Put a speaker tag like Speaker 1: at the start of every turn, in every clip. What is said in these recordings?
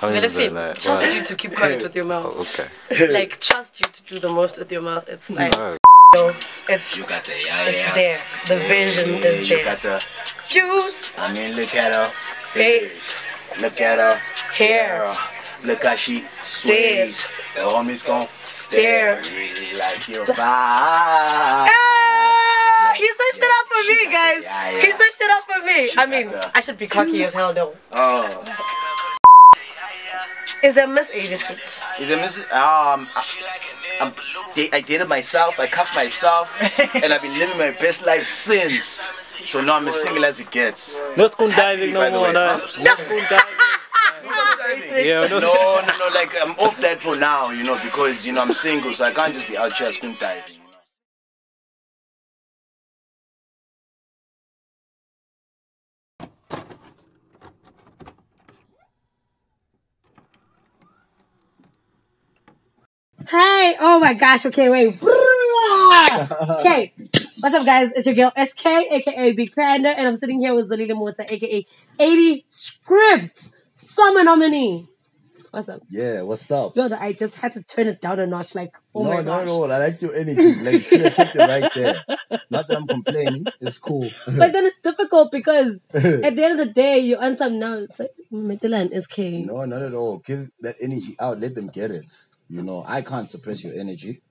Speaker 1: Philippine, trust you to keep quiet with your mouth.
Speaker 2: Oh, okay.
Speaker 1: Like, trust you to do the most with your mouth. It's fine.
Speaker 2: No.
Speaker 1: It's
Speaker 3: yeah.
Speaker 1: there. The vision is there.
Speaker 3: You got the
Speaker 1: Juice.
Speaker 3: I mean, look at her
Speaker 1: Face.
Speaker 3: Look at her
Speaker 1: Hair.
Speaker 3: Look how she sways. The homies gon' stare. Really like your vibe.
Speaker 1: Ah, he switched it up for me, guys.
Speaker 3: Yeah.
Speaker 1: He switched it up for me. I mean, I should be cocky as hell, though.
Speaker 3: Oh.
Speaker 1: Is there Miss 80SCRIPT?
Speaker 3: Is it Miss? I dated myself, I cuffed myself, and I've been living my best life since. So now I'm as single as it gets.
Speaker 2: No school diving no more, no. No school diving. Yeah,
Speaker 3: No, like I'm off that for now, you know, because, you know, I'm single, so I can't just be out here school diving.
Speaker 1: Hey, oh my gosh, okay, wait. Okay, what's up, guys? It's your girl SK, aka Big Panda, and I'm sitting here with Zolile Mota, aka 80SCRIPT, summer nominee. What's up?
Speaker 4: Yeah, what's up?
Speaker 1: Yo, I just had to turn it down a notch, like, oh my gosh.
Speaker 4: No, I like your energy. Like, you kept it right there. Not that I'm complaining, it's cool.
Speaker 1: But then it's difficult because at the end of the day, you earn something now. It's like, Metilan, SK.
Speaker 4: No, not at all. Give that energy out, let them get it. You know, I can't suppress your energy.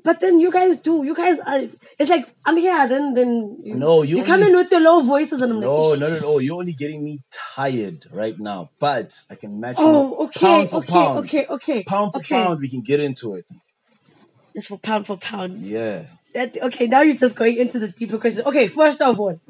Speaker 1: But then you guys do. You guys are. It's like I'm here. Then you come in with your low voices, and I'm like,
Speaker 4: no, not at all. You're only getting me tired right now. But I can match.
Speaker 1: Oh, okay,
Speaker 4: pound for pound.
Speaker 1: okay.
Speaker 4: Pound for pound, we can get into it.
Speaker 1: It's for pound.
Speaker 4: Yeah.
Speaker 1: Okay, now you're just going into the deeper questions. Okay, first of all,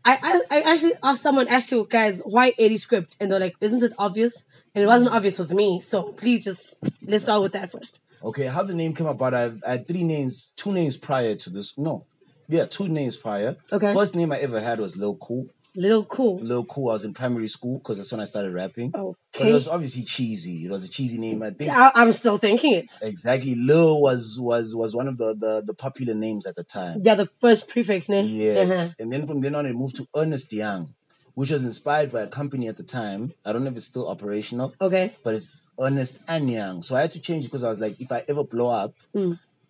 Speaker 1: I actually asked someone, you guys, why 80SCRIPT, and they're like, isn't it obvious? And it wasn't obvious with me. So please let's start with that first.
Speaker 4: Okay, how the name came about, I had two names prior to this. No. Yeah, 2 names prior.
Speaker 1: Okay.
Speaker 4: First name I ever had was Lil Cool.
Speaker 1: Lil Cool.
Speaker 4: Lil Cool. I was in primary school because that's when I started rapping.
Speaker 1: Okay.
Speaker 4: But it was obviously cheesy. It was a cheesy name, I think.
Speaker 1: I'm still thinking it.
Speaker 4: Exactly. Lil was one of the popular names at the time.
Speaker 1: Yeah, the first prefix name.
Speaker 4: Yes. And then from then on, it moved to Ernest Young, which was inspired by a company at the time. I don't know if it's still operational.
Speaker 1: Okay.
Speaker 4: But it's Ernest and Young. So I had to change it because I was like, if I ever blow up,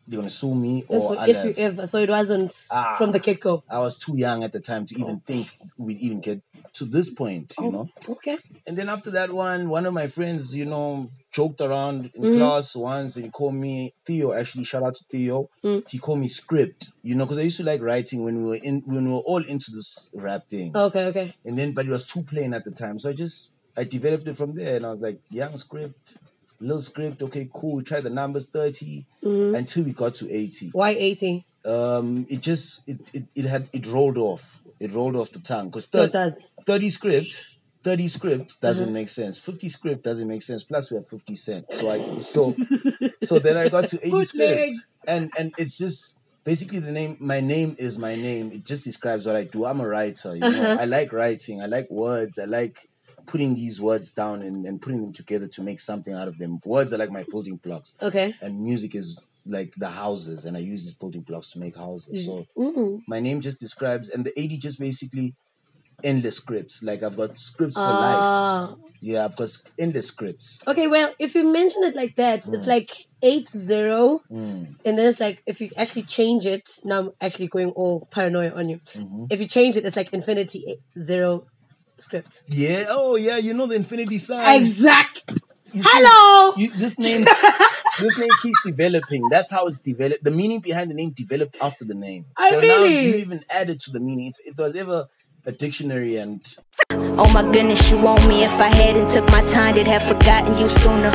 Speaker 4: they're going to sue me or
Speaker 1: if you ever. So it wasn't from the get-go.
Speaker 4: I was too young at the time to even think we'd even get to this point, you know.
Speaker 1: Okay.
Speaker 4: And then after that one of my friends, you know, joked around in class once and he called me Theo. Actually, shout out to Theo. He called me Script, you know, because I used to like writing when we were all into this rap thing.
Speaker 1: Okay.
Speaker 4: And then, but it was too plain at the time, so I developed it from there, and I was like, Young Script, Little Script, okay, cool. We tried the numbers 30 until we got to 80.
Speaker 1: Why 80?
Speaker 4: It rolled off. It rolled off the tongue because 30 script doesn't make sense. 50 script doesn't make sense. Plus we have 50 Cent. So then I got to 80SCRIPT, and it's just basically the name. My name is my name. It just describes what I do. I'm a writer. You know, I like writing. I like words. I like putting these words down and putting them together to make something out of them. Words are like my building blocks. Okay. And music is like the houses, and I use these building blocks to make houses. So my name just describes, and the 80 just basically endless scripts. Like I've got scripts for life. Yeah, I've got endless scripts.
Speaker 1: Okay, well, if you mention it like that, it's like 80, and then it's like if you actually change it. Now I'm actually going all paranoia on you. If you change it, it's like infinity 0 script.
Speaker 4: Yeah. Oh yeah. You know the infinity sign.
Speaker 1: Exact. Hello.
Speaker 4: This name keeps developing. That's how it's developed. The meaning behind the name developed after the name. So now you even added to the meaning. If it was ever a dictionary and...
Speaker 5: Oh my goodness, you want me. If I hadn't took my time, they'd have forgotten you sooner.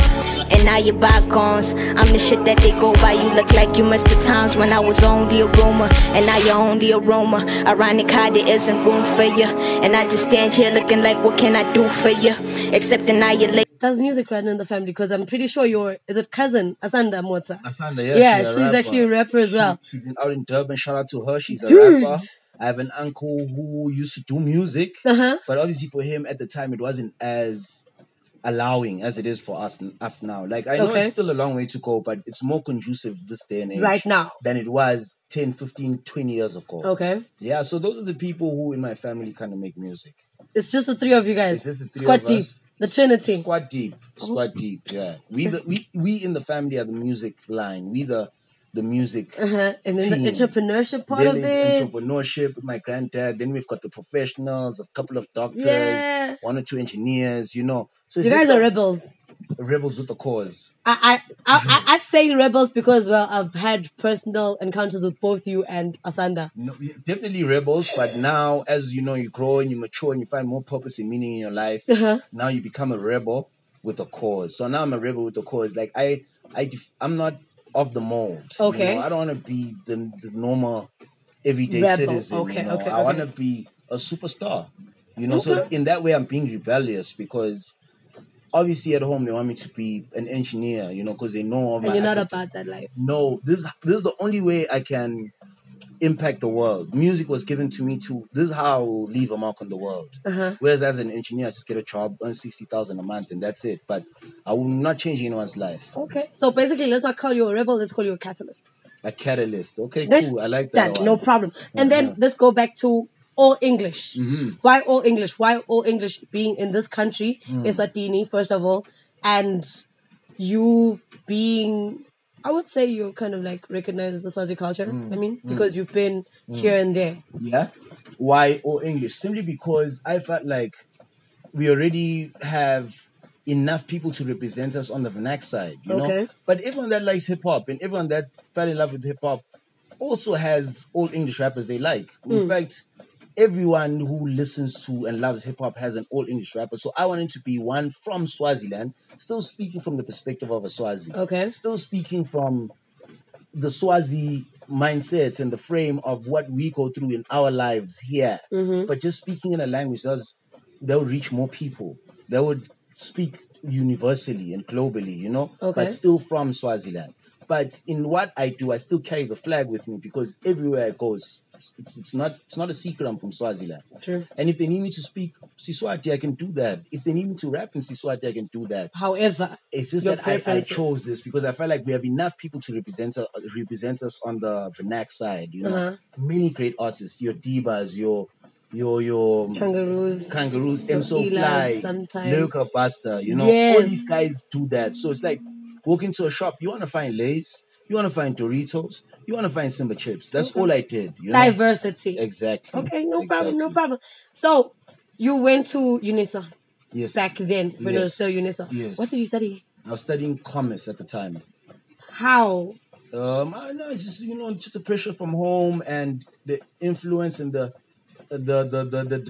Speaker 5: And now you're bygones. I'm the shit that they go by. You look like you missed the times when I was on the aroma, and now you're on the aroma. Ironic how there isn't room for you, and I just stand here looking like, what can I do for you? Except that now you're late.
Speaker 1: Does music run in the family? Because I'm pretty sure is it cousin Asanda Mota?
Speaker 4: Asanda, yeah.
Speaker 1: Yeah, she's actually a rapper as well.
Speaker 4: She's out in Durban. Shout out to her. She's a rapper. I have an uncle who used to do music, but obviously for him at the time it wasn't as allowing as it is for us now. Like I know it's still a long way to go, but it's more conducive this day and age
Speaker 1: right now
Speaker 4: than it was 10, 15, 20 years ago. Okay. Yeah, so those are the people who in my family kind of make music.
Speaker 1: It's just the 3 of you guys.
Speaker 4: It's just the 3
Speaker 1: Squad
Speaker 4: of
Speaker 1: deep.
Speaker 4: us.
Speaker 1: The Trinity.
Speaker 4: Squad deep. Yeah. We in the family are the music line. We the music.
Speaker 1: And then
Speaker 4: team.
Speaker 1: the entrepreneurship part
Speaker 4: then
Speaker 1: of
Speaker 4: there's
Speaker 1: it.
Speaker 4: entrepreneurship with my granddad. Then we've got the professionals, a couple of doctors,
Speaker 1: Yeah.
Speaker 4: 1 or 2 engineers. You know, so
Speaker 1: You guys are rebels.
Speaker 4: rebels with the cause.
Speaker 1: I'd say rebels because, well, I've had personal encounters with both you and Asanda.
Speaker 4: No, definitely rebels, but now as you know, you grow and you mature and you find more purpose and meaning in your life. Now you become a rebel with a cause. So now I'm a rebel with a cause. Like I'm not of the mold.
Speaker 1: Okay.
Speaker 4: You know? I don't want to be the normal everyday
Speaker 1: Rebel.
Speaker 4: citizen.
Speaker 1: Okay,
Speaker 4: you know?
Speaker 1: okay,
Speaker 4: I want to
Speaker 1: okay.
Speaker 4: be a superstar. You know, so in that way I'm being rebellious because obviously at home they want me to be an engineer, you know, because they know
Speaker 1: And you're not about that life.
Speaker 4: No, this is the only way I can impact the world. Music was given to me this is how I will leave a mark on the world. Whereas as an engineer, I just get a job, earn 60,000 a month, and that's it. But I will not change anyone's life.
Speaker 1: Okay. So basically, let's not call you a rebel, let's call you a catalyst.
Speaker 4: A catalyst. Okay,
Speaker 1: Then,
Speaker 4: cool. I like that one.
Speaker 1: No problem. And then let's go back to all English. Why all English? Why all English being in this country, Eswatini, first of all, and you being, I would say you kind of like recognize the Swazi culture. I mean, because you've been here and there.
Speaker 4: Yeah. Why all English? Simply because I felt like we already have enough people to represent us on the vernac side, you know? But everyone that likes hip hop and everyone that fell in love with hip hop also has all English rappers they like. In fact, everyone who listens to and loves hip hop has an all English rapper. So I wanted to be one from Swaziland, still speaking from the perspective of a Swazi.
Speaker 1: Okay.
Speaker 4: Still speaking from the Swazi mindset and the frame of what we go through in our lives here. But just speaking in a language that would reach more people. That would speak universally and globally, you know? But still from Swaziland. But in what I do, I still carry the flag with me because everywhere I go, it's not a secret I'm from Swaziland.
Speaker 1: True.
Speaker 4: And if they need me to speak Siswati, I can do that. If they need me to rap in Siswati, I can do that.
Speaker 1: However,
Speaker 4: it's just that I chose this because I felt like we have enough people to represent us on the vernac side. You know, many great artists, your Divas, your Kangaroos, M So Fly, Lyrical Buster. You know, all these guys do that. So it's like walk into a shop, you want to find Lay's, you want to find Doritos, you want to find Simba chips. That's all I did. You know?
Speaker 1: Diversity.
Speaker 4: Exactly.
Speaker 1: Okay, no problem. So you went to UNISA.
Speaker 4: Yes.
Speaker 1: Back then, when it was still UNISA.
Speaker 4: Yes.
Speaker 1: What did you study?
Speaker 4: I was studying commerce at the time.
Speaker 1: How?
Speaker 4: I know it's just just the pressure from home and the influence and the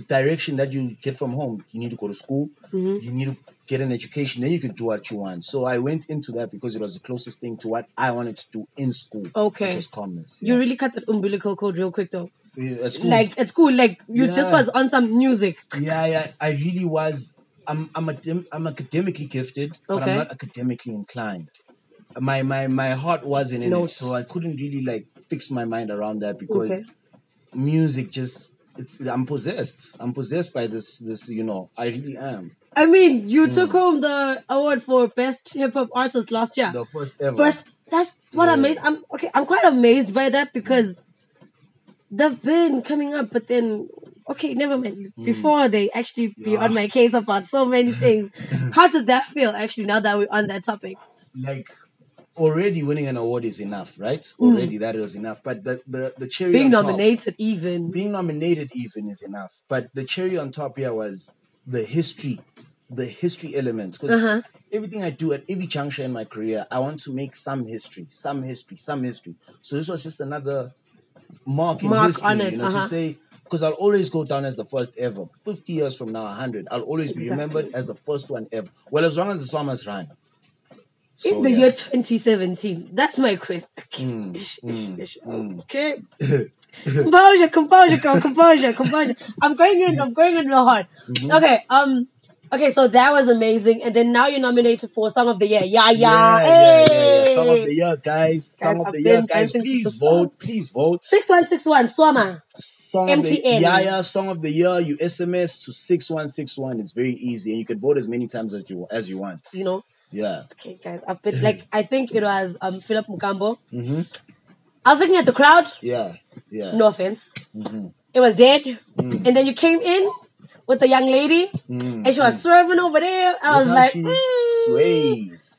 Speaker 4: direction that you get from home. You need to go to school. You need to get an education. Then you can do what you want. So I went into that because it was the closest thing to what I wanted to do in school. Okay. Which is commerce.
Speaker 1: You really cut that umbilical cord real quick though.
Speaker 4: Yeah, at school.
Speaker 1: Like at school, like you just was on some music.
Speaker 4: Yeah. I really was. I'm academically gifted, but I'm not academically inclined. My heart wasn't in it, so I couldn't really like fix my mind around that because music just I'm possessed. I'm possessed by this, I really am.
Speaker 1: I mean, you took home the award for best hip hop artist last year.
Speaker 4: The first ever.
Speaker 1: That's what amazed. I'm quite amazed by that because they've been coming up, but then never mind. Before they actually be on my case about so many things. How did that feel actually now that we're on that topic?
Speaker 4: Like already winning an award is enough, right? Already that was enough. But the cherry
Speaker 1: being
Speaker 4: on
Speaker 1: nominated
Speaker 4: top, being nominated even is enough. But the cherry on top here was the history element. Because everything I do at every juncture in my career, I want to make some history. So this was just another mark in history,
Speaker 1: on it,
Speaker 4: to say, because I'll always go down as the first ever. 50 years from now, 100, I'll always be remembered as the first one ever. Well, as long as the Swamas run.
Speaker 1: So, in the year 2017, that's my question. Okay. Composure. I'm going in real hard. Okay. Okay, so that was amazing, and then now you're nominated for Song of the Year. Yeah.
Speaker 4: Song of the Year, guys. Song of the Year, guys. Please vote.
Speaker 1: 6161 Swama.
Speaker 4: MTN. Song of the Year. You SMS to 6161. It's very easy, and you can vote as many times as you want.
Speaker 1: You know.
Speaker 4: Yeah.
Speaker 1: Okay, guys. I think it was Philip Mugambo. I was looking at the crowd.
Speaker 4: Yeah.
Speaker 1: No offense. It was dead, and then you came in with the young lady, and she was swerving over there. I was like,
Speaker 4: sways.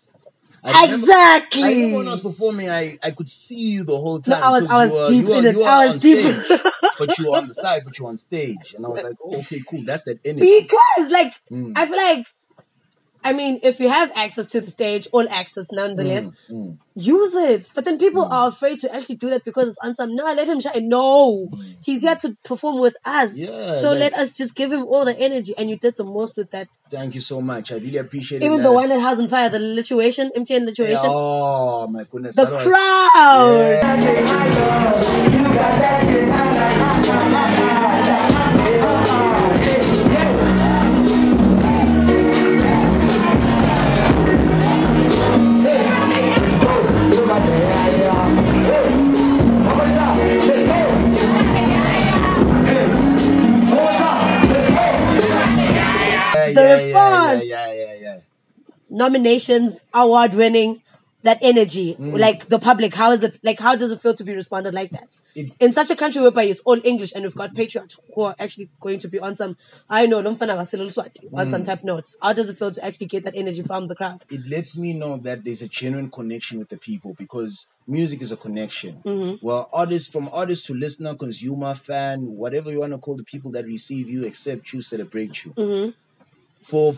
Speaker 1: Exactly.
Speaker 4: I remember when I was performing, I could see you the whole time.
Speaker 1: No, I was deep in it. I was deep in it.
Speaker 4: But you were on the side, but you were on stage. And I was like, oh, okay, cool. That's that energy.
Speaker 1: Because, like, I feel like, I mean, if you have access to the stage, all access nonetheless, use it. But then people are afraid to actually do that because it's on some, no, let him shine. No, he's here to perform with us.
Speaker 4: Yeah,
Speaker 1: so let us just give him all the energy. And you did the most with that.
Speaker 4: Thank you so much. I really appreciate it.
Speaker 1: Even the one at House on Fire, the lituation, MTN lituation.
Speaker 4: Oh, my goodness.
Speaker 1: The crowd. The response.
Speaker 4: Yeah.
Speaker 1: Nominations, award winning, that energy. Like the public, how is it? Like, how does it feel to be responded like that? In such a country whereby it's all English and we've got patriots who are actually going to be on some, I know, on some type note. How does it feel to actually get that energy from the crowd?
Speaker 4: It lets me know that there's a genuine connection with the people because music is a connection. Well, from artist to listener, consumer, fan, whatever you want to call the people that receive you, accept you, celebrate you. For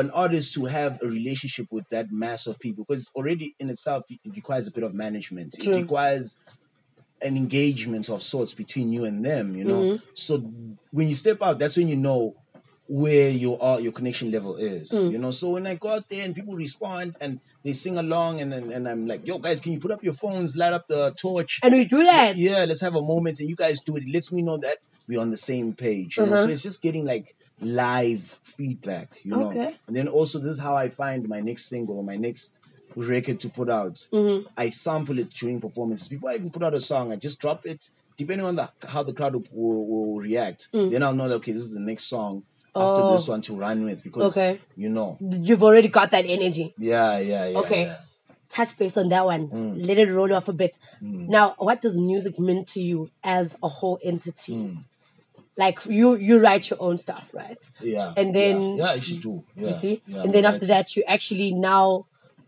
Speaker 4: an artist to have a relationship with that mass of people, because already in itself it requires a bit of management. It requires an engagement of sorts between you and them, you know. So when you step out, that's when you know where your connection level is, you know. So when I go out there and people respond and they sing along and I'm like, yo guys, can you put up your phones, light up the torch,
Speaker 1: and we do that.
Speaker 4: Yeah, let's have a moment and you guys do it. It lets me know that we're on the same page, you know. So it's just getting like live feedback, you know. And then also this is how I find my next single or my next record to put out. I sample it during performances. Before I even put out a song, I just drop it. Depending on how the crowd will react, then I'll know that, okay, this is the next song after this one to run with because, you know.
Speaker 1: You've already got that energy.
Speaker 4: Yeah.
Speaker 1: Okay. Touch base on that one. Let it roll off a bit. Now, what does music mean to you as a whole entity? Like you write your own stuff, right?
Speaker 4: Yeah.
Speaker 1: And then
Speaker 4: yeah, you should do. Yeah.
Speaker 1: You see?
Speaker 4: Yeah,
Speaker 1: and then after that you actually now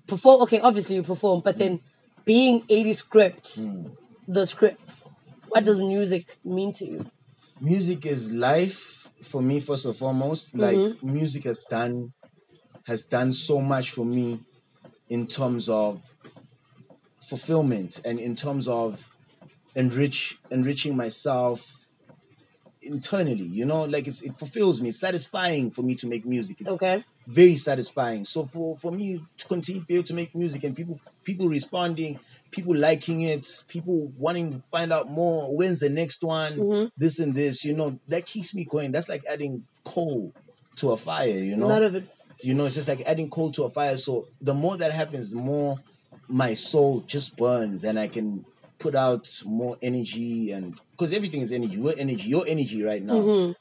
Speaker 1: perform. Okay, obviously you perform, but then being 80SCRIPT, the scripts, what does music mean to you?
Speaker 4: Music is life for me first and foremost. Like music has done so much for me in terms of fulfillment and in terms of enriching myself internally, you know, like it fulfills me. It's satisfying for me to make music. It's very satisfying. So for me to continue to be able to make music and people responding, people liking it, people wanting to find out more, when's the next one, this and this, you know, that keeps me going. That's like adding coal to a fire, you know.
Speaker 1: None of it.
Speaker 4: You know, it's just like adding coal to a fire. So the more that happens, the more my soul just burns and I can put out more energy, and because everything is energy. We're energy. Your energy right now.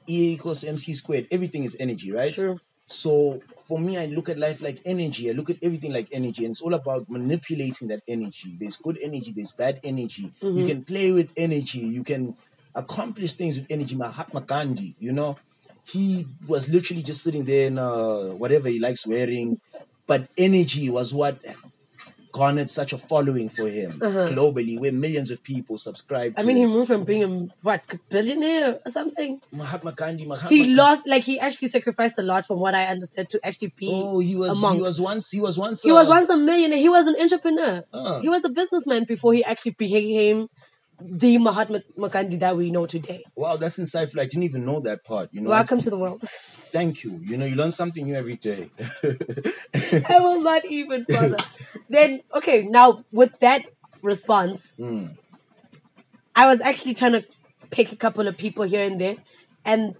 Speaker 4: E equals MC squared. Everything is energy, right?
Speaker 1: True.
Speaker 4: So for me, I look at life like energy. I look at everything like energy, and it's all about manipulating that energy. There's good energy. There's bad energy. You can play with energy. You can accomplish things with energy. Mahatma Gandhi, you know, he was literally just sitting there in whatever he likes wearing, but energy was what garnered such a following for him globally, where millions of people subscribe to
Speaker 1: he moved from being a billionaire or something.
Speaker 4: Mahatma Gandhi.
Speaker 1: He lost, like he actually sacrificed a lot from what I understood to actually be
Speaker 4: he was once
Speaker 1: a millionaire. He was an entrepreneur. He was a businessman before he actually became the Mahatma Gandhi that we know today.
Speaker 4: Wow, that's insightful. I didn't even know that part. You know,
Speaker 1: welcome to the world.
Speaker 4: Thank you. You know, you learn something new every day.
Speaker 1: I will not even bother. Then, okay, now with that response, I was actually trying to pick a couple of people here and there. And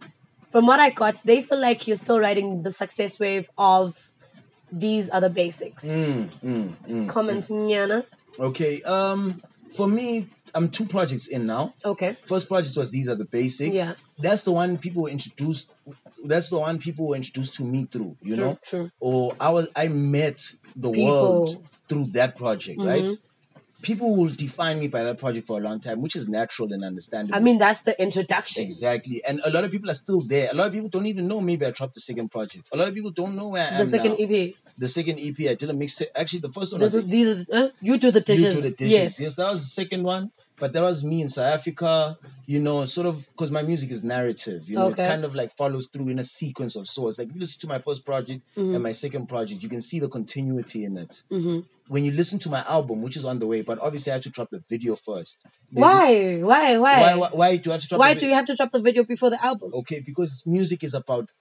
Speaker 1: from what I got, they feel like you're still riding the success wave of these other basics. Comment, Nyana.
Speaker 4: Okay, for me, I'm 2 projects in now.
Speaker 1: Okay.
Speaker 4: First project was These Are the Basics.
Speaker 1: Yeah.
Speaker 4: That's the one people were introduced. That's the one people were introduced to me through. You know.
Speaker 1: True.
Speaker 4: Or I met the world through that project, right? people will define me by that project for a long time, which is natural and understandable.
Speaker 1: I mean, that's the introduction.
Speaker 4: Exactly. And a lot of people are still there. A lot of people don't even know maybe I dropped the second project. A lot of people don't know where I am
Speaker 1: The second
Speaker 4: now.
Speaker 1: EP.
Speaker 4: The second EP, I did a mixtape. Actually, the first one
Speaker 1: You Do the Dishes.
Speaker 4: You Do the Dishes. Yes, that was the second one. But that was me in South Africa, you know, sort of, because my music is narrative, you know, it kind of like follows through in a sequence of sorts. Like, if you listen to my first project and my second project, you can see the continuity in it. When you listen to my album, which is on the way, but obviously I have to drop the video first.
Speaker 1: Why do I have to drop
Speaker 4: Why
Speaker 1: do you have to drop the video before the album?
Speaker 4: Okay, because music is about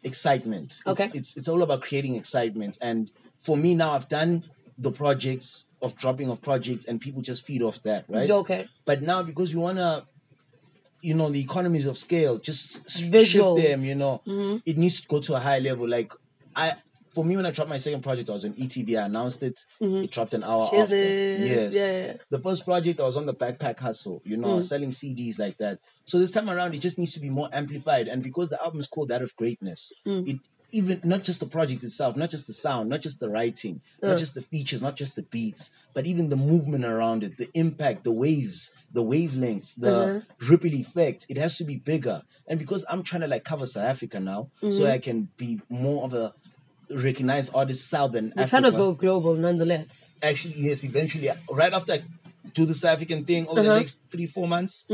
Speaker 4: excitement.
Speaker 1: Okay.
Speaker 4: It's all about creating excitement. And for me now, I've done the projects of dropping of projects and people just feed off that, right?
Speaker 1: Okay.
Speaker 4: But now, because we want to, you know, the economies of scale, just
Speaker 1: Visuals.
Speaker 4: shift them, you know, it needs to go to a high level. Like, for me, when I dropped my second project, I was on ETV. I announced it. It dropped an hour after. Yes.
Speaker 1: Yeah.
Speaker 4: The first project, I was on the backpack hustle, you know, selling CDs like that. So this time around, it just needs to be more amplified. And because the album is called That of Greatness, it even not just the project itself, not just the sound, not just the writing, not just the features, not just the beats, but even the movement around it, the impact, the waves, the wavelengths, the ripple effect. It has to be bigger. And because I'm trying to like cover South Africa now, so I can be more of a recognized artist Southern Africa.
Speaker 1: Trying to go global nonetheless.
Speaker 4: Actually, yes, eventually. Right after I do the South African thing over the next 3-4 months,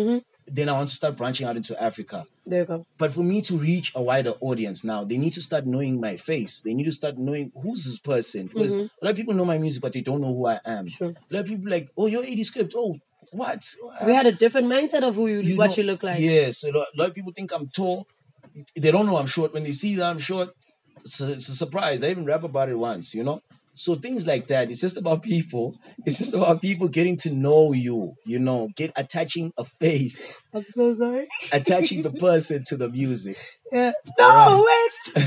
Speaker 4: then I want to start branching out into Africa.
Speaker 1: There you go.
Speaker 4: But for me to reach a wider audience now, they need to start knowing my face. They need to start knowing who's this person. Because a lot of people know my music, but they don't know who I am.
Speaker 1: Sure.
Speaker 4: A lot of people like, oh, you're 80SCRIPT. Oh, what?
Speaker 1: We had a different mindset of who you look like.
Speaker 4: Yes. A lot of people think I'm tall. They don't know I'm short. When they see that I'm short, it's a surprise. I even rap about it once, you know? So things like that. It's just about people. It's just about people getting to know you, you know, attaching a face.
Speaker 1: I'm so sorry.
Speaker 4: Attaching the person to the music.
Speaker 1: Yeah. No, wait.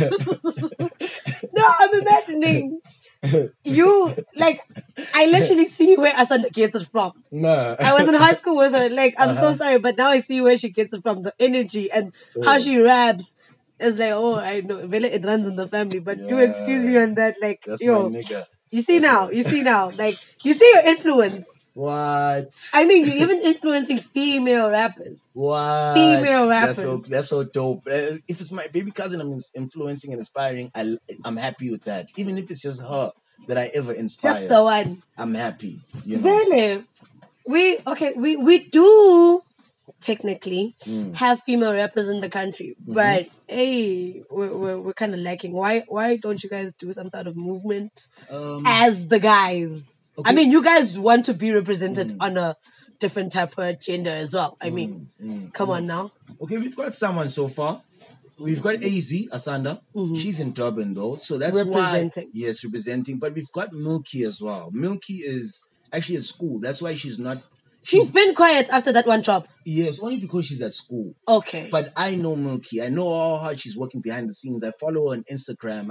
Speaker 1: No, I'm imagining you, like, I literally see where Asanda gets it from.
Speaker 4: No.
Speaker 1: I was in high school with her. Like, I'm so sorry, but now I see where she gets it from. The energy and how she raps. It's like, oh, I know, it runs in the family. But do excuse me on that. Like,
Speaker 4: that's
Speaker 1: yo,
Speaker 4: my nigga.
Speaker 1: You see now. Like, you see your influence.
Speaker 4: What?
Speaker 1: I mean, you're even influencing female rappers.
Speaker 4: What?
Speaker 1: Female rappers.
Speaker 4: That's so dope. If it's my baby cousin I'm influencing and inspiring, I'm happy with that. Even if it's just her that I ever inspire.
Speaker 1: Just the one.
Speaker 4: I'm happy. You know?
Speaker 1: Really? We do technically have female rappers in the country, but hey, we're kind of lacking. Why don't you guys do some sort of movement as the guys? Okay. I mean, you guys want to be represented on a different type of gender as well. I mean, come on now.
Speaker 4: Okay, we've got someone so far. We've got AZ, Asanda. She's in Durban though, so that's
Speaker 1: representing.
Speaker 4: Why. Yes, representing. But we've got Milky as well. Milky is actually at school. That's why she's not.
Speaker 1: She's been quiet after that one drop.
Speaker 4: Yes, only because she's at school.
Speaker 1: Okay.
Speaker 4: But I know Milky. I know how hard she's working behind the scenes. I follow her on Instagram.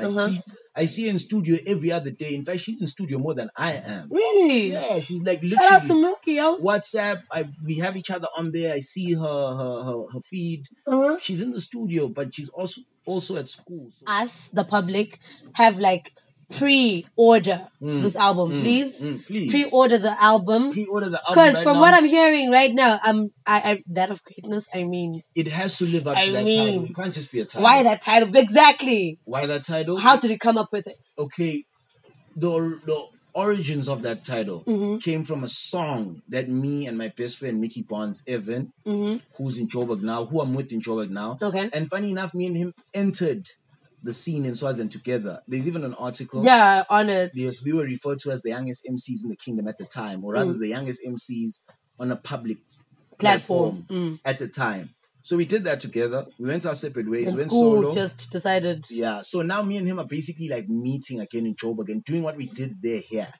Speaker 4: I see her in studio every other day. In fact, she's in studio more than I am.
Speaker 1: Really?
Speaker 4: Yeah, she's like literally.
Speaker 1: Shout out to Milky, yo.
Speaker 4: WhatsApp. We have each other on there. I see her feed. She's in the studio, but she's also at school. So.
Speaker 1: Us, the public, have like pre-order this album, please.
Speaker 4: Please
Speaker 1: pre-order the album.
Speaker 4: Pre-order the album.
Speaker 1: Because from what I'm hearing right now, I That of Greatness. I mean,
Speaker 4: it has to live up to that title. It can't just be a title.
Speaker 1: Why that title? Exactly.
Speaker 4: Why that title?
Speaker 1: How did he come up with it?
Speaker 4: Okay, the origins of that title came from a song that me and my best friend Mickey Bonds Evan, who's in Joburg now, who I'm with in Joburg now.
Speaker 1: Okay.
Speaker 4: And funny enough, me and him entered the scene in Swaziland together. There's even an article.
Speaker 1: Yeah, on it.
Speaker 4: Yes, we were referred to as the youngest MCs in the kingdom at the time, or rather the youngest MCs on a public platform at the time. So we did that together. We went our separate ways.
Speaker 1: And
Speaker 4: went
Speaker 1: school
Speaker 4: solo.
Speaker 1: just decided.
Speaker 4: Yeah. So now me and him are basically like meeting again in Joburg and doing what we did there here.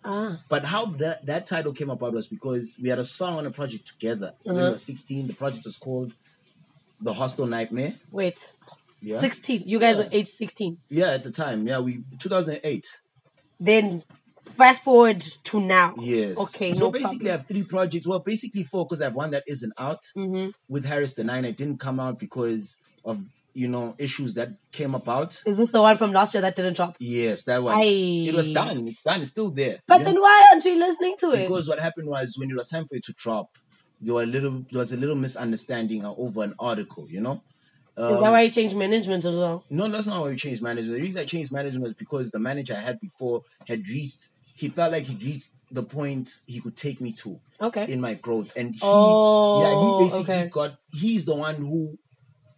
Speaker 4: But how that title came about was because we had a song on a project together. When we were 16. The project was called The Hostel Nightmare.
Speaker 1: Wait.
Speaker 4: Yeah.
Speaker 1: 16. You guys were age 16.
Speaker 4: Yeah, at the time. Yeah, 2008.
Speaker 1: Then fast forward to now.
Speaker 4: Yes.
Speaker 1: Okay,
Speaker 4: so
Speaker 1: no
Speaker 4: basically
Speaker 1: problem.
Speaker 4: I have 3 projects. Well, basically 4 because I have one that isn't out. With Harris the 9. It didn't come out because of issues that came about.
Speaker 1: Is this the one from last year that didn't drop?
Speaker 4: Yes, that one. It was done. It's done. It's still there.
Speaker 1: But then why aren't we listening to it?
Speaker 4: Because what happened was when it was time for it to drop, there was a little misunderstanding over an article,
Speaker 1: Is that why you changed management as well?
Speaker 4: No, that's not why we changed management. The reason I changed management was because the manager I had before he felt like he'd reached the point he could take me to in my growth. And he's the one who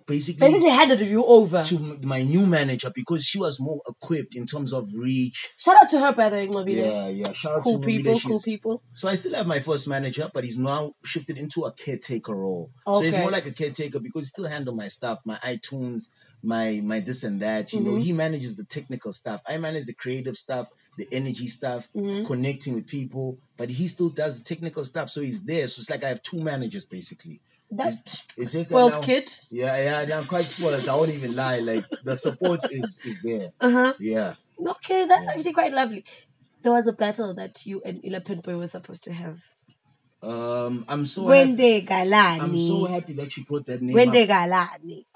Speaker 4: basically
Speaker 1: handed you over
Speaker 4: to my new manager because she was more equipped in terms of reach.
Speaker 1: Shout out to her, by the way.
Speaker 4: Yeah. Shout out
Speaker 1: cool
Speaker 4: to
Speaker 1: cool people.
Speaker 4: So I still have my first manager, but he's now shifted into a caretaker role. So he's more like a caretaker because he still handle my stuff, my iTunes, my this and that. He manages the technical stuff. I manage the creative stuff, the energy stuff, connecting with people, but he still does the technical stuff. So he's there. So it's like I have two managers basically.
Speaker 1: That's
Speaker 4: just
Speaker 1: spoiled
Speaker 4: that now,
Speaker 1: kid.
Speaker 4: Yeah, I'm quite spoiled. I won't even lie. Like the support is there. Yeah.
Speaker 1: Okay, that's actually quite lovely. There was a battle that you and Ilapin Boy were supposed to have.
Speaker 4: I'm so
Speaker 1: happy
Speaker 4: that you brought that name up.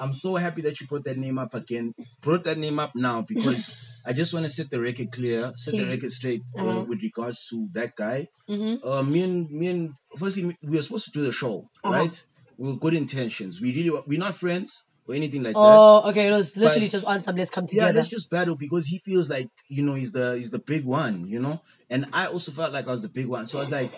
Speaker 4: I'm so happy that you brought that name up again. Brought that name up now because I just want to set the record clear, the record straight with regards to that guy. Me and firstly, we were supposed to do the show, right? We were good intentions. We're not friends or anything like that.
Speaker 1: Oh, okay. It was literally just on some, let's come together.
Speaker 4: Yeah, let's just battle because he feels like, he's the big one, And I also felt like I was the big one. So I was like,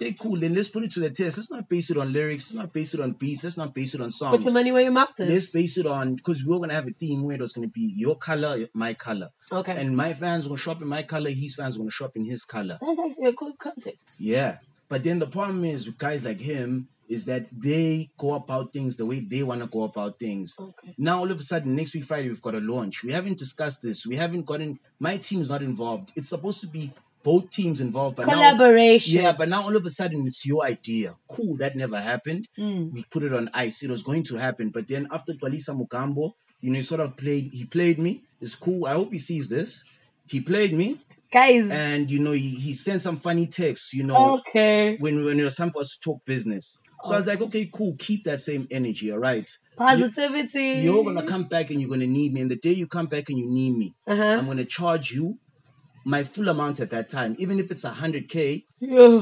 Speaker 4: okay, cool. Then let's put it to the test. Let's not base it on lyrics. Let's not base it on beats. Let's not base it on songs.
Speaker 1: Put your money where your mouth is.
Speaker 4: Let's base it on, because we're going to have a theme where it was going to be your color, my color.
Speaker 1: Okay.
Speaker 4: And my fans are going to shop in my color. His fans are going to shop in his color.
Speaker 1: That's actually a cool concept.
Speaker 4: Yeah. But then the problem is with guys like him, is that they go about things the way they want to go about things.
Speaker 1: Okay.
Speaker 4: Now, all of a sudden, next week Friday, we've got a launch. We haven't discussed this. We haven't gotten... My team's not involved. It's supposed to be both teams involved. But
Speaker 1: collaboration.
Speaker 4: But now all of a sudden, it's your idea. Cool, that never happened. We put it on ice. It was going to happen. But then after Twalisa Mugambo, he sort of played me. It's cool. I hope he sees this. He played me,
Speaker 1: guys,
Speaker 4: and he sent some funny texts.
Speaker 1: Okay.
Speaker 4: When it was time for us to talk business, so I was like, okay, cool, keep that same energy, all right.
Speaker 1: Positivity.
Speaker 4: You're gonna come back and you're gonna need me, and the day you come back and you need me, I'm gonna charge you my full amount at that time, even if it's 100K.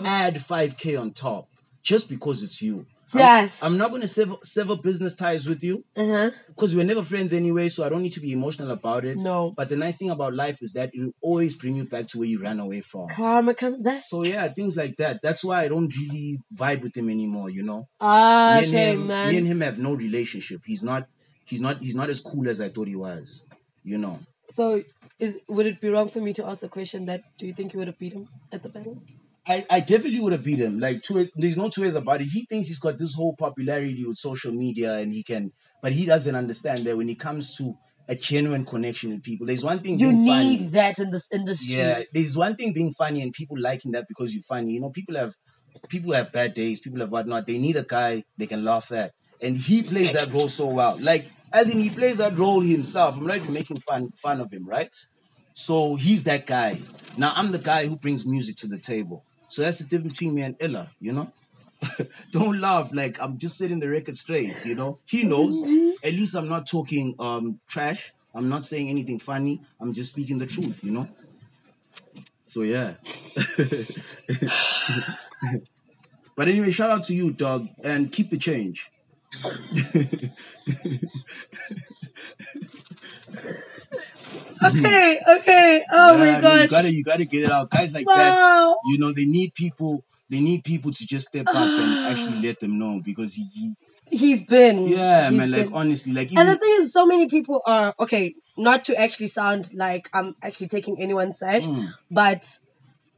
Speaker 4: Add 5K on top, just because it's you.
Speaker 1: Yes.
Speaker 4: I'm not going to sever business ties with you because we're never friends anyway, so I don't need to be emotional about it.
Speaker 1: No.
Speaker 4: But the nice thing about life is that it will always bring you back to where you ran away from.
Speaker 1: Karma comes back.
Speaker 4: So yeah, things like that. That's why I don't really vibe with him anymore,
Speaker 1: Shame, man.
Speaker 4: Me and him have no relationship. He's not as cool as I thought he was,
Speaker 1: So would it be wrong for me to ask the question that do you think you would have beat him at the battle?
Speaker 4: I definitely would have beat him. Like, there's no two ways about it. He thinks he's got this whole popularity with social media and but he doesn't understand that when it comes to a genuine connection with people, there's one thing
Speaker 1: you
Speaker 4: being
Speaker 1: need
Speaker 4: funny.
Speaker 1: that in this industry.
Speaker 4: Yeah, there's one thing being funny and people liking that because you're funny. People have bad days, people have whatnot. They need a guy they can laugh at. And he plays that role so well. Like, as in he plays that role himself. I'm not even making fun of him, right? So he's that guy. Now I'm the guy who brings music to the table. So that's the difference between me and Ella, Don't laugh, like I'm just setting the record straight, He knows. At least I'm not talking trash. I'm not saying anything funny. I'm just speaking the truth, So yeah. But anyway, shout out to you, dog, and keep the change.
Speaker 1: Okay. Oh my gosh.
Speaker 4: You gotta get it out. Guys like that, they need people to just step up and actually let them know because
Speaker 1: he's been.
Speaker 4: Yeah, man, like honestly, like
Speaker 1: and the thing is so many people are not to actually sound like I'm actually taking anyone's side, but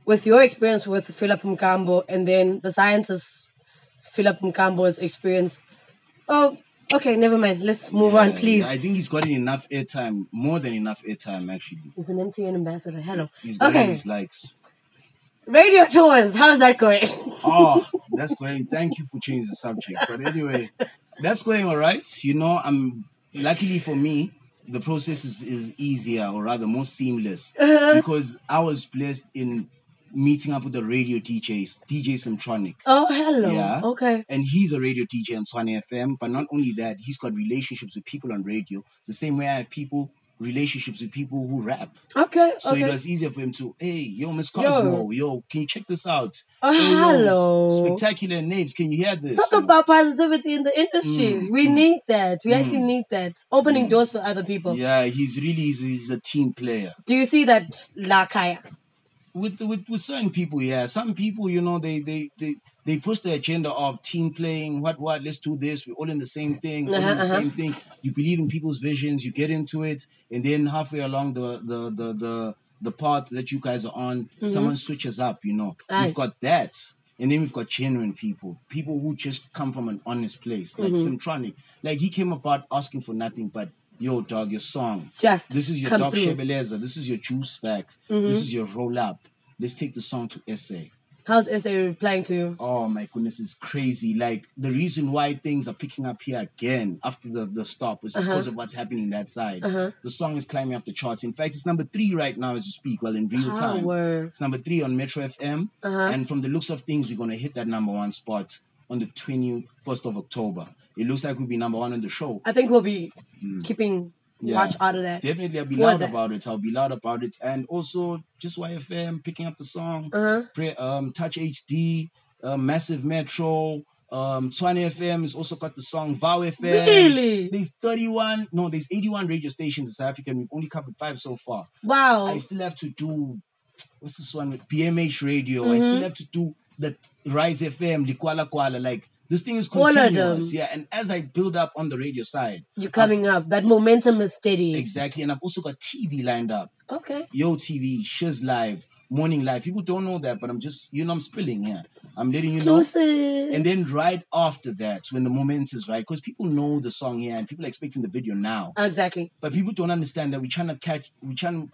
Speaker 1: with your experience with Philip Mkambo and then the scientist Philip Mkambo's experience. Oh, okay, never mind. Let's move on, please.
Speaker 4: Yeah, I think he's gotten enough airtime, more than enough airtime, actually.
Speaker 1: He's an MTN ambassador. Hello.
Speaker 4: He's got his likes.
Speaker 1: Radio tours, how's that going?
Speaker 4: Oh, that's going. Thank you for changing the subject. But anyway, that's going all right. I'm luckily for me, the process is easier or rather more seamless because I was blessed in meeting up with the radio DJs, DJ Simtronic.
Speaker 1: Oh, hello.
Speaker 4: Yeah.
Speaker 1: Okay.
Speaker 4: And he's a radio DJ on Swane FM. But not only that, he's got relationships with people on radio. The same way I have relationships with people who rap.
Speaker 1: Okay.
Speaker 4: So it was easier for him to, hey, yo, Miss Cosmo, can you check this out?
Speaker 1: Oh,
Speaker 4: hey,
Speaker 1: hello.
Speaker 4: Spectacular Names, can you hear this?
Speaker 1: Talk about positivity in the industry. We need that. We actually need that. Opening doors for other people.
Speaker 4: Yeah, he's a team player.
Speaker 1: Do you see that, Lakaya?
Speaker 4: With certain people, yeah. Some people, they push the agenda of team playing, what, let's do this, we're all in the same thing, all in the same thing. You believe in people's visions, you get into it, and then halfway along the path that you guys are on, someone switches up, We've got that. And then we've got genuine people who just come from an honest place, like Simtronic. Like, he came about asking for nothing but, yo, dog, your song.
Speaker 1: Just
Speaker 4: this is your
Speaker 1: come
Speaker 4: Dog
Speaker 1: through.
Speaker 4: Shebeleza. This is your Juice Back. This is your Roll Up. Let's take the song to SA.
Speaker 1: How's SA replying to you?
Speaker 4: Oh my goodness, it's crazy. Like, the reason why things are picking up here again after the stop is because of what's happening that side. The song is climbing up the charts. In fact, it's number 3 right now as you speak. Well, in real time. It's number 3 on Metro FM. And from the looks of things, we're going to hit that number 1 spot on the 21st of October. It looks like we'll be number 1 on the show.
Speaker 1: I think we'll be keeping watch out of that.
Speaker 4: Definitely, I'll be loud about it. And also, just YFM, picking up the song. Touch HD, Massive Metro, Swane FM has also got the song. Vow FM.
Speaker 1: Really?
Speaker 4: There's 81 radio stations in South Africa, and we've only covered 5 so far.
Speaker 1: Wow.
Speaker 4: I still have to do, what's this one with BMH Radio? I still have to do the Rise FM, Likwala Kwala, like, this thing is continuous, yeah. And as I build up on the radio side,
Speaker 1: you're coming up. That momentum is steady.
Speaker 4: Exactly, and I've also got TV lined up.
Speaker 1: Okay.
Speaker 4: Yo TV, Shiz Live, Morning Live. People don't know that, but I'm just, I'm spilling here. I'm letting you know. And then right after that, when the moment is right, because people know the song here and people are expecting the video now.
Speaker 1: Exactly.
Speaker 4: But people don't understand that we're trying to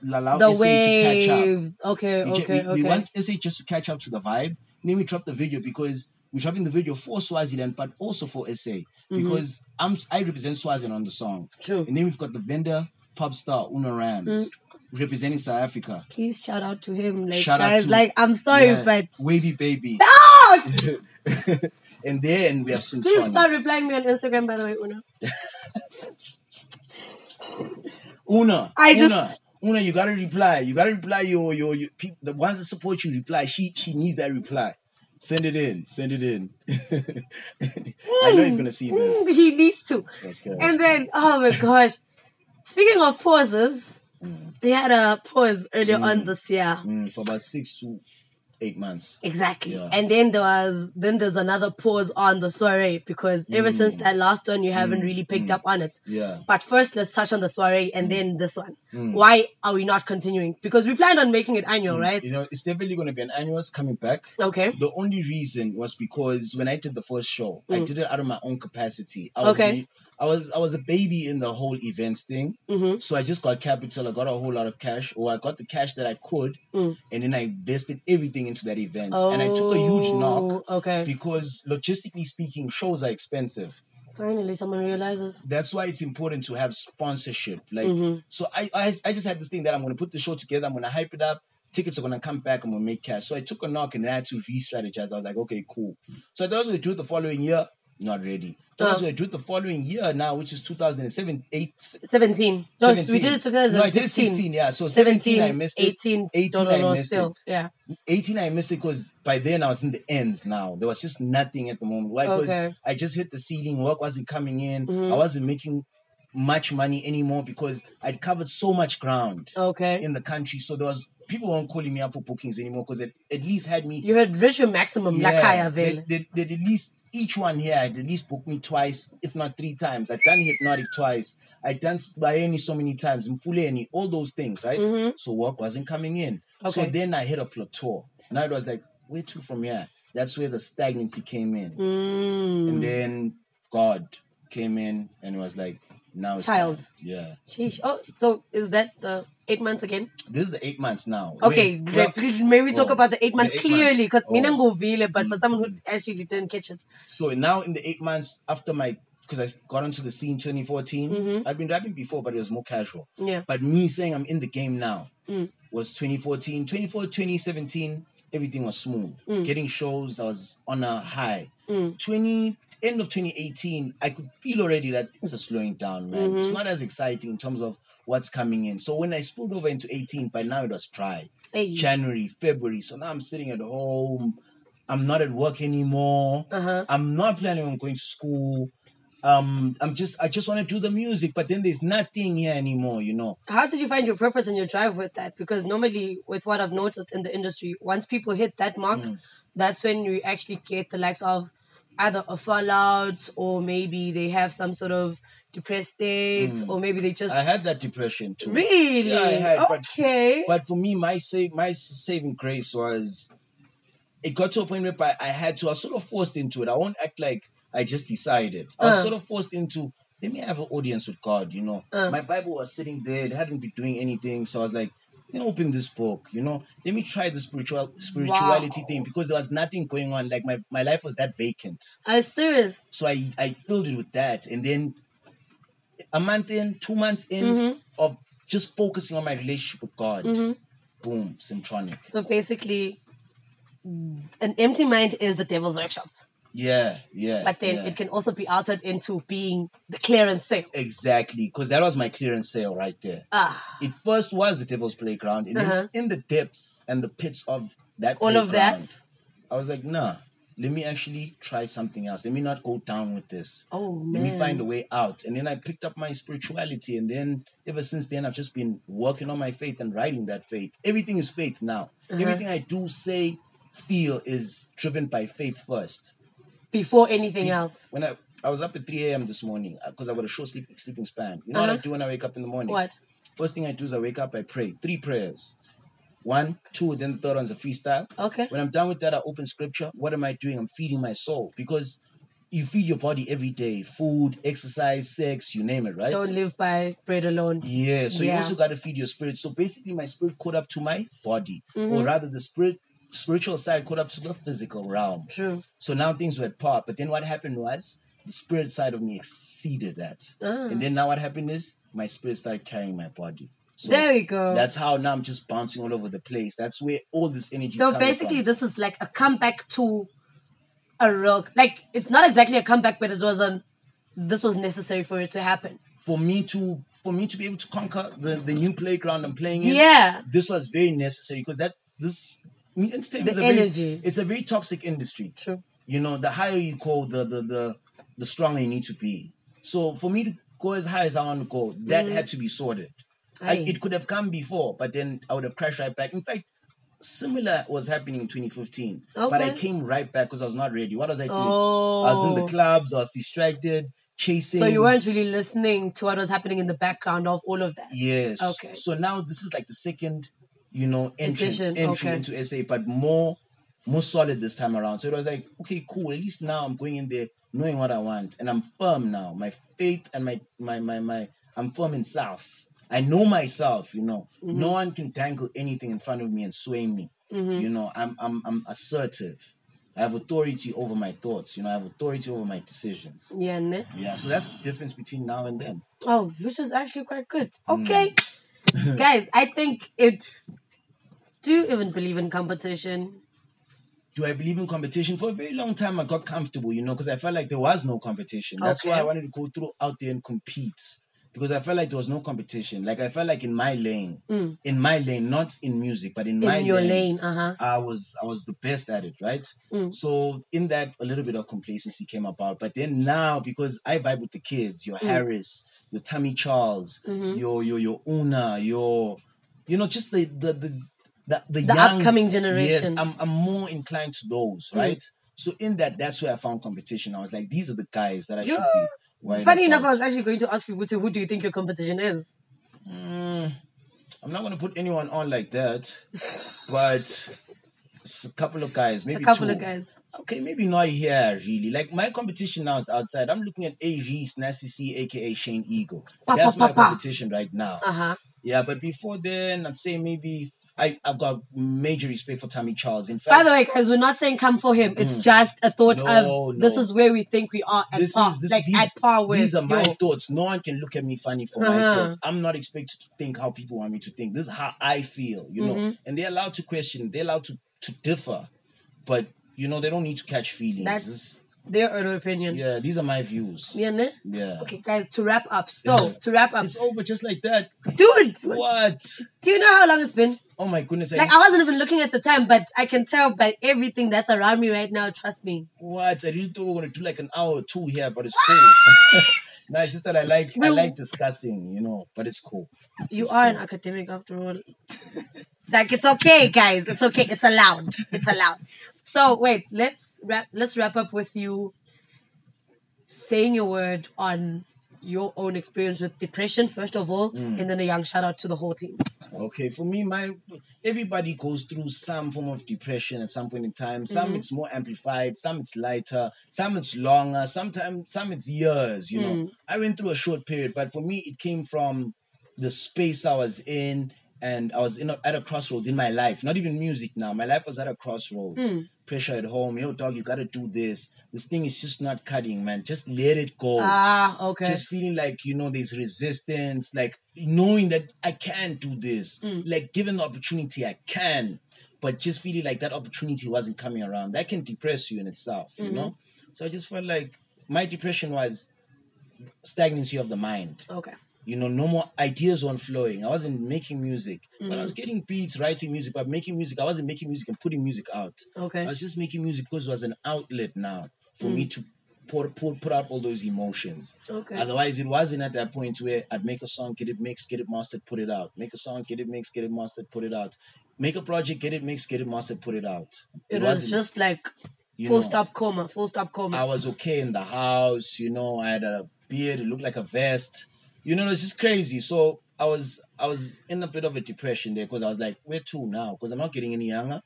Speaker 4: allow
Speaker 1: the
Speaker 4: SA to catch up.
Speaker 1: Okay.
Speaker 4: We want SA just to catch up to the vibe. And then we drop the video because we're dropping the video for Swaziland, but also for SA. Because I represent Swaziland on the song.
Speaker 1: True.
Speaker 4: And then we've got the vendor, pop star, Una Rams, representing South Africa.
Speaker 1: Please shout out to him. Like,
Speaker 4: shout
Speaker 1: guys,
Speaker 4: to,
Speaker 1: like, I'm sorry, but...
Speaker 4: Wavy Baby.
Speaker 1: Oh!
Speaker 4: And then we have some
Speaker 1: Please start replying me on Instagram, by the way, Una.
Speaker 4: Una, you gotta reply. You gotta reply your the ones that support you reply. She needs that reply. Send it in. I know he's gonna see this.
Speaker 1: He needs to. Okay. And then, oh my gosh. Speaking of pauses, we had a pause earlier on this year.
Speaker 4: For about 6 to 8 months.
Speaker 1: Exactly. Yeah. And then there's another pause on the soiree because ever since that last one, you haven't really picked up on it.
Speaker 4: Yeah.
Speaker 1: But first, let's touch on the soiree and then this one. Why are we not continuing? Because we planned on making it annual, right?
Speaker 4: It's definitely going to be an annual. It's coming back.
Speaker 1: Okay.
Speaker 4: The only reason was because when I did the first show, I did it out of my own capacity. I was a baby in the whole events thing. So I just got capital. I got a whole lot of cash, or I got the cash that I could, and then I invested everything into that event. And I took a huge knock.
Speaker 1: Okay.
Speaker 4: Because logistically speaking, shows are expensive.
Speaker 1: Finally, someone realizes.
Speaker 4: That's why it's important to have sponsorship. Like, so I just had this thing that I'm going to put the show together. I'm going to hype it up. Tickets are going to come back. I'm going to make cash. So I took a knock and I had to re-strategize. I was like, okay, cool. So I thought I was going to do it the following year. Not ready. I was going to do it the following year now, which is 2017.
Speaker 1: 17. No, 17. We did it 2016.
Speaker 4: No, I did 16, yeah. So 17, I missed it. 18,
Speaker 1: I missed it. Yeah.
Speaker 4: 18, I missed it because by then I was in the ends now. There was just nothing at the moment. Why? Because I just hit the ceiling. Work wasn't coming in. I wasn't making much money anymore because I'd covered so much ground in the country. So there was... People weren't calling me up for bookings anymore because it at least had me...
Speaker 1: You had reached your maximum.
Speaker 4: Yeah, they'd at least... Each one here had at least booked me twice, if not 3 times. I'd done Hypnotic twice. I'd done Bayeni so many times, Mfuleni, all those things, right? So work wasn't coming in. So then I hit a plateau. Now it was like, where to from here? That's where the stagnancy came in. And then God came in and it was like, now it's time. Yeah.
Speaker 1: Sheesh. Oh, so is that the 8 months again?
Speaker 4: This is the 8 months now.
Speaker 1: Okay, please maybe talk about the 8 months clearly, because mina ngovile, but for someone who actually didn't catch it.
Speaker 4: So now in the 8 months after because I got onto the scene 2014, I'd been rapping before, but it was more casual.
Speaker 1: Yeah.
Speaker 4: But me saying I'm in the game now was 2014, 2017, everything was smooth. Getting shows, I was on a high. End of 2018, I could feel already that things are slowing down, man. It's not as exciting in terms of what's coming in. So when I spilled over into 18, by now it was dry.
Speaker 1: Hey.
Speaker 4: January, February. So now I'm sitting at home. I'm not at work anymore. I'm not planning on going to school. I just want to do the music, but then there's nothing here anymore, you know.
Speaker 1: How did you find your purpose and your drive with that? Because normally, with what I've noticed in the industry, once people hit that mark, that's when you actually get the likes of either a fallout, or maybe they have some sort of depressed state, or maybe they just...
Speaker 4: I had that depression too.
Speaker 1: Really?
Speaker 4: Yeah, I had.
Speaker 1: Okay.
Speaker 4: But for me, my saving grace was, it got to a point where I was sort of forced into it. I won't act like I just decided. I was sort of forced into, let me have an audience with God, you know. My Bible was sitting there. It hadn't been doing anything. So I was like, let me open this book, you know. Let me try the spirituality thing, because there was nothing going on. Like my life was that vacant.
Speaker 1: Are you serious?
Speaker 4: So I filled it with that. And then a month in, 2 months in of just focusing on my relationship with God, boom, Simtronic.
Speaker 1: So basically, an empty mind is the devil's workshop.
Speaker 4: Yeah.
Speaker 1: But then it can also be altered into being the clearance sale.
Speaker 4: Exactly, because that was my clearance sale right there. It first was the devil's playground, and then in the depths and the pits of that
Speaker 1: all of that,
Speaker 4: I was like, nah, let me actually try something else. Let me not go down with this.
Speaker 1: Oh, man.
Speaker 4: Let me find a way out. And then I picked up my spirituality, and then ever since then, I've just been working on my faith and writing that faith. Everything is faith now. Everything I do, say, feel is driven by faith first.
Speaker 1: Before anything else.
Speaker 4: When I was up at 3 a.m. this morning because I got a short sleeping span. You know what I do when I wake up in the morning?
Speaker 1: What?
Speaker 4: First thing I do is I wake up, I pray. 3 prayers. 1, 2, then the third one's a freestyle.
Speaker 1: Okay.
Speaker 4: When I'm done with that, I open scripture. What am I doing? I'm feeding my soul, because you feed your body every day. Food, exercise, sex, you name it, right?
Speaker 1: Don't live by bread alone.
Speaker 4: Yeah, so you also got to feed your spirit. So basically my spirit caught up to my body, or rather the spiritual side caught up to the physical realm.
Speaker 1: True.
Speaker 4: So now things were at par. But then what happened was the spirit side of me exceeded that. And then now what happened is my spirit started carrying my body. So
Speaker 1: there we go.
Speaker 4: That's how now I'm just bouncing all over the place. That's where all this energy is coming from.
Speaker 1: So basically this is like a comeback to a rock. Like, it's not exactly a comeback, but this was necessary for it to happen. For me to be able to conquer the new playground I'm playing in. Yeah. This was very necessary, because it's a very toxic industry. True. You know, the higher you go, the stronger you need to be. So for me to go as high as I want to go, that had to be sorted. It could have come before, but then I would have crashed right back. In fact, similar was happening in 2015. Okay. But I came right back because I was not ready. What was I doing? I was in the clubs, I was distracted, chasing. So you weren't really listening to what was happening in the background of all of that? Yes. Okay. So now this is like the second, entry into SA, but more solid this time around. So it was like, okay, cool. At least now I'm going in there knowing what I want, and I'm firm now. My faith and my I'm firm in self. I know myself. No one can dangle anything in front of me and sway me. I'm assertive. I have authority over my thoughts. I have authority over my decisions. Yeah, ne? Yeah. So that's the difference between now and then. Oh, which is actually quite good. Okay, guys, I think do you even believe in competition? Do I believe in competition? For a very long time, I got comfortable, because I felt like there was no competition. That's why I wanted to go out there and compete, because I felt like there was no competition. Like, I felt like in my lane, not in music, but in your lane, I was the best at it, right? So in that, a little bit of complacency came about. But then now, because I vibe with the kids, your Harris, your Tammy Charles, your Una, your just the young, upcoming generation. Yes, I'm more inclined to those, right? So in that's where I found competition. I was like, these are the guys that I should be. Funny enough, I was actually going to ask people, who do you think your competition is? I'm not going to put anyone on like that, but a couple of guys, maybe two. Okay, maybe not here, really. Like, my competition now is outside. I'm looking at A. Reese, Nasty C, a.k.a. Shane Eagle. That's my competition right now. Yeah, but before then, I'd say maybe I've got major respect for Tammy Charles. In fact, by the way, guys, we're not saying come for him. It's just a thought of this is where we think we are at par. At par with. These are my thoughts. No one can look at me funny for my thoughts. I'm not expected to think how people want me to think. This is how I feel, and they're allowed to question. They're allowed to
Speaker 4: to differ, but you know, they don't need to catch feelings.
Speaker 1: That's their own opinion.
Speaker 4: Yeah, these are my views.
Speaker 1: Yeah, ne?
Speaker 4: Yeah.
Speaker 1: Okay, guys, to wrap up.
Speaker 4: It's over just like that.
Speaker 1: Dude!
Speaker 4: What?
Speaker 1: Do you know how long it's been?
Speaker 4: Oh my goodness.
Speaker 1: Like, I wasn't even looking at the time, but I can tell by everything that's around me right now, trust me.
Speaker 4: What? I really thought we were going to do like an hour or two here, but it's cool. No, it's just that I like discussing, you know, but it's cool.
Speaker 1: You are an academic after all. Like, it's okay, guys. It's okay. It's allowed. It's allowed. So, wait, let's wrap up with you saying your word on your own experience with depression, first of all, and then a young shout out to the whole team.
Speaker 4: Okay, for me, everybody goes through some form of depression at some point in time. Some it's more amplified, some it's lighter, some it's longer, some it's years, you know. I went through a short period, but for me, it came from the space I was in, and I was at a crossroads in my life. Not even music now. My life was at a crossroads. Pressure at home. Yo, dog, you got to do this. This thing is just not cutting, man. Just let it go.
Speaker 1: Ah, okay.
Speaker 4: Just feeling like, you know, there's resistance. Like, knowing that I can do this. Like, given the opportunity, I can. But just feeling like that opportunity wasn't coming around. That can depress you in itself, you know? So I just felt like my depression was stagnancy of the mind.
Speaker 1: Okay.
Speaker 4: You know, no more ideas weren't flowing. I wasn't making music. But I was getting beats, writing music, but making music. I wasn't making music and putting music out.
Speaker 1: Okay.
Speaker 4: I was just making music because it was an outlet now for me to put out all those emotions.
Speaker 1: Okay.
Speaker 4: Otherwise, it wasn't at that point where I'd make a song, get it mixed, get it mastered, put it out. Make a song, get it mixed, get it mastered, put it out. Make a project, get it mixed, get it mastered, put it out.
Speaker 1: It was just like full stop, comma.
Speaker 4: I was okay in the house, you know. I had a beard, it looked like a vest. You know, it's just crazy. So I was in a bit of a depression there because I was like, where to now? Because I'm not getting any younger.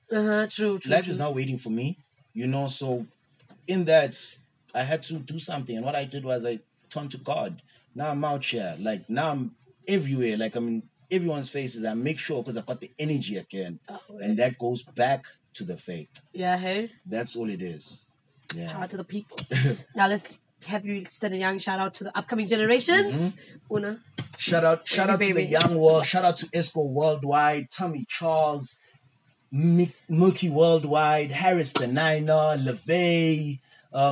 Speaker 1: True.
Speaker 4: Life is not waiting for me, you know. So in that, I had to do something. And what I did was I turned to God. Now I'm out here. Like, now I'm everywhere. Like, I'm in everyone's faces. I make sure because I've got the energy again. And that goes back to the faith.
Speaker 1: Yeah, hey?
Speaker 4: That's all it is. Yeah.
Speaker 1: Shout out to the people. Now let's have you send a young shout out to the upcoming generations. Una.
Speaker 4: Shout out to the young world. Shout out to Esco Worldwide, Tommy Charles, Milky Worldwide, Harris the Niner, LeVay,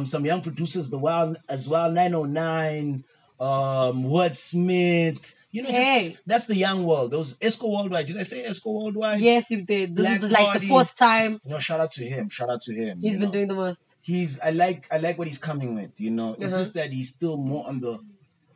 Speaker 4: some young producers as well, 909, Wordsmith. You know, that's the young world. Those Esco Worldwide. Did I say Esco Worldwide?
Speaker 1: Yes, you did. This is like the fourth time.
Speaker 4: No, shout out to him.
Speaker 1: He's been doing the most.
Speaker 4: I like what he's coming with, you know. It's just that he's still more on the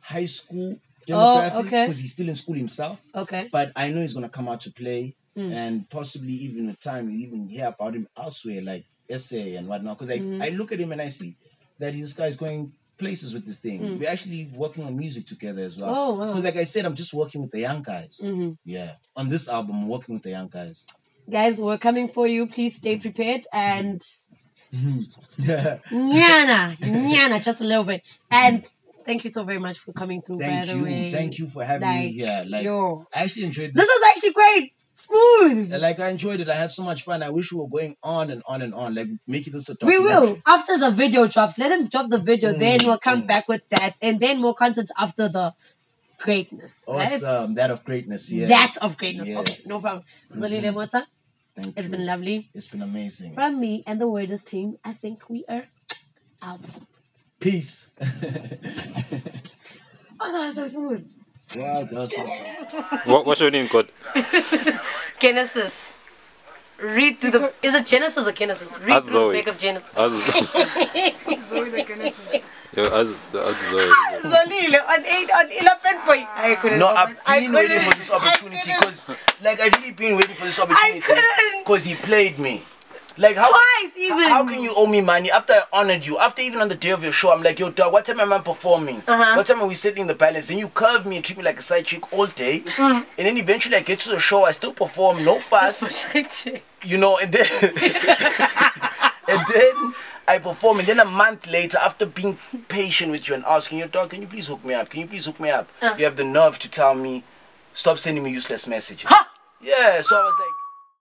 Speaker 4: high school demographic because he's still in school himself. Okay. But I know he's gonna come out to play and possibly even with time you even hear about him elsewhere, like SA and whatnot. Because I look at him and I see that this guy's going places with this thing. We're actually working on music together as well. Oh, wow. Because like I said, I'm just working with the young guys. Yeah. On this album, I'm working with the young guys. Guys, we're coming for you. Please stay prepared and Nyana, just a little bit. And thank you so very much for coming through. Thank you for having me here. Like, I actually enjoyed this. This was actually great. Smooth. Like, I enjoyed it. I had so much fun. I wish we were going on and on and on. Like, make it this a documentary. We will. After the video drops, let him drop the video. Then we'll come back with that. And then more content after the greatness. Awesome. That of greatness, yes. That of greatness. Yes. Okay, no problem. Zolile Mota. Thank you. It's been lovely. It's been amazing. From me and the Worders team, I think we are out. Peace. Oh, that was so smooth. Wow, that was so what's your name called? Genesis. Read through the... Is it Genesis or Genesis? Read through the back of Genesis. Zoe the Genesis. Zolile on 11 point. I couldn't. No, I've been waiting for this opportunity because, like, I've really been waiting for this opportunity because he played me. Like, how, twice even. How can you owe me money after I honored you? After even on the day of your show, I'm like, yo, dog, what time am I performing? What time are we sitting in the palace? Then you curve me and treat me like a side chick all day. And then eventually I get to the show, I still perform, no fuss. You know, and then... and then I perform, and then a month later, after being patient with you and asking you, dog, can you please hook me up? Can you please hook me up? You have the nerve to tell me, stop sending me useless messages. Yeah, so I was like,